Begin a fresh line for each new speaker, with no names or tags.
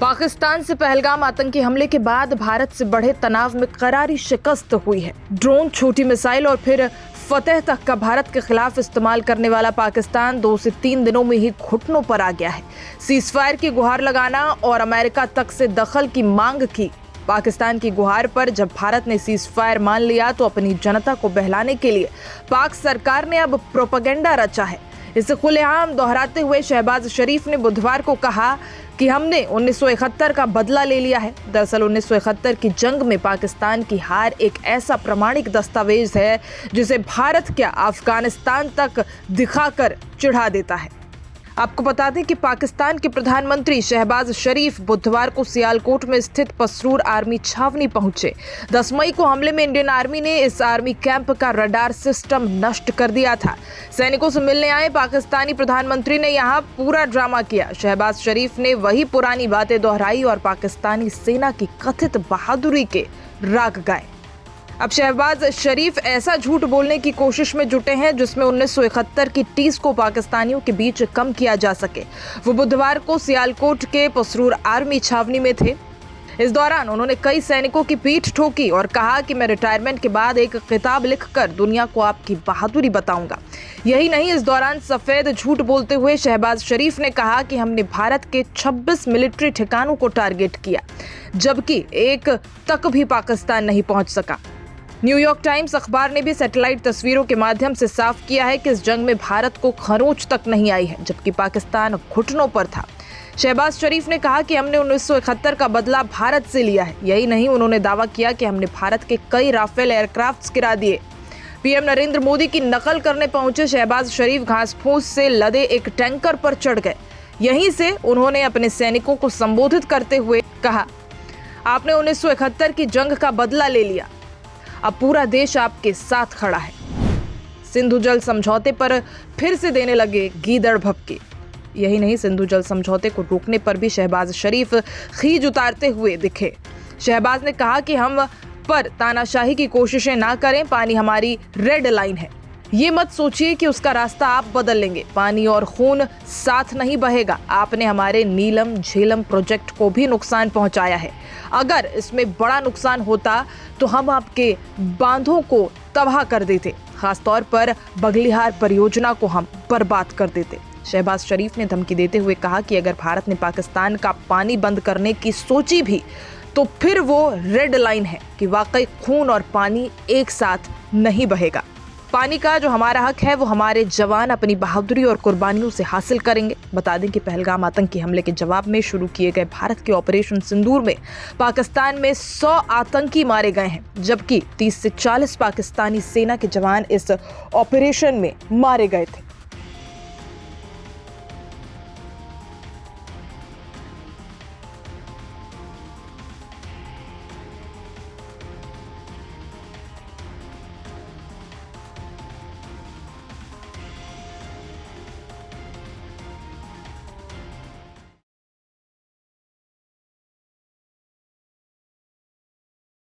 पाकिस्तान से पहलगाम आतंकी हमले के बाद भारत से बढ़े तनाव में करारी शिकस्त हुई है। ड्रोन, छोटी मिसाइल और फिर फतेह तक का भारत के खिलाफ इस्तेमाल करने वाला पाकिस्तान 2 से 3 दिनों में ही घुटनों पर आ गया है। सीजफायर की गुहार लगाना और अमेरिका तक से दखल की मांग की। पाकिस्तान की गुहार पर जब भारत ने सीजफायर मान लिया तो अपनी जनता को बहलाने के लिए पाक सरकार ने अब प्रोपेगेंडा रचा है। इसे खुलेआम दोहराते हुए शहबाज शरीफ ने बुधवार को कहा कि हमने 1971 का बदला ले लिया है। दरअसल 1971 की जंग में पाकिस्तान की हार एक ऐसा प्रमाणिक दस्तावेज है जिसे भारत क्या अफगानिस्तान तक दिखाकर चिढ़ा देता है। आपको बता दें कि पाकिस्तान के प्रधानमंत्री शहबाज शरीफ बुधवार को सियालकोट में स्थित पसरूर आर्मी छावनी पहुंचे। 10 मई को हमले में इंडियन आर्मी ने इस आर्मी कैंप का रडार सिस्टम नष्ट कर दिया था। सैनिकों से मिलने आए पाकिस्तानी प्रधानमंत्री ने यहां पूरा ड्रामा किया। शहबाज शरीफ ने वही पुरानी बातें दोहराई और पाकिस्तानी सेना की कथित बहादुरी के राग गाए। अब शहबाज शरीफ ऐसा झूठ बोलने की कोशिश में जुटे हैं जिसमें 1971 की टीस को पाकिस्तानियों के बीच कम किया जा सके। वो बुधवार को सियालकोट के पसरूर आर्मी छावनी में थे। इस दौरान उन्होंने कई सैनिकों की पीठ ठोकी और कहा कि मैं रिटायरमेंट के बाद एक किताब लिखकर दुनिया को आपकी बहादुरी बताऊंगा। यही नहीं, इस दौरान सफेद झूठ बोलते हुए शहबाज शरीफ ने कहा कि हमने भारत के 26 मिलिट्री ठिकानों को टारगेट किया, जबकि एक तक भी पाकिस्तान नहीं पहुंच सका। न्यूयॉर्क टाइम्स अखबार ने भी सैटेलाइट तस्वीरों के माध्यम से साफ किया है कि इस जंग में भारत को खरोंच तक नहीं आई है, जबकि पाकिस्तान घुटनों पर था। शहबाज शरीफ ने कहा कि हमने 1971 का बदला भारत से लिया है। यही नहीं, उन्होंने दावा किया कि हमने भारत के कई राफेल एयरक्राफ्ट्स गिरा दिए। पीएम नरेंद्र मोदी की नकल करने पहुंचे शहबाज शरीफ घास फूस से लदे एक टैंकर पर चढ़ गए। यहीं से उन्होंने अपने सैनिकों को संबोधित करते हुए कहा, आपने 1971 की जंग का बदला ले लिया, अब पूरा देश आपके साथ खड़ा है। सिंधु जल समझौते पर फिर से देने लगे गीदड़ भभके। यही नहीं, सिंधु जल समझौते को रोकने पर भी शहबाज शरीफ खीज उतारते हुए दिखे। शहबाज ने कहा कि हम पर तानाशाही की कोशिशें ना करें, पानी हमारी रेड लाइन है। ये मत सोचिए कि उसका रास्ता आप बदल लेंगे, पानी और खून साथ नहीं बहेगा। आपने हमारे नीलम झेलम प्रोजेक्ट को भी नुकसान पहुंचाया है। अगर इसमें बड़ा नुकसान होता तो हम आपके बांधों को तबाह कर देते, खासतौर पर बगलिहार परियोजना को हम बर्बाद कर देते। शहबाज शरीफ ने धमकी देते हुए कहा कि अगर भारत ने पाकिस्तान का पानी बंद करने की सोची भी तो फिर वो रेड लाइन है कि वाकई खून और पानी एक साथ नहीं बहेगा। पानी का जो हमारा हक है वो हमारे जवान अपनी बहादुरी और कुर्बानियों से हासिल करेंगे। बता दें कि पहलगाम आतंकी हमले के जवाब में शुरू किए गए भारत के ऑपरेशन सिंदूर में पाकिस्तान में 100 आतंकी मारे गए हैं, जबकि 30 से 40 पाकिस्तानी सेना के जवान इस ऑपरेशन में मारे गए थे।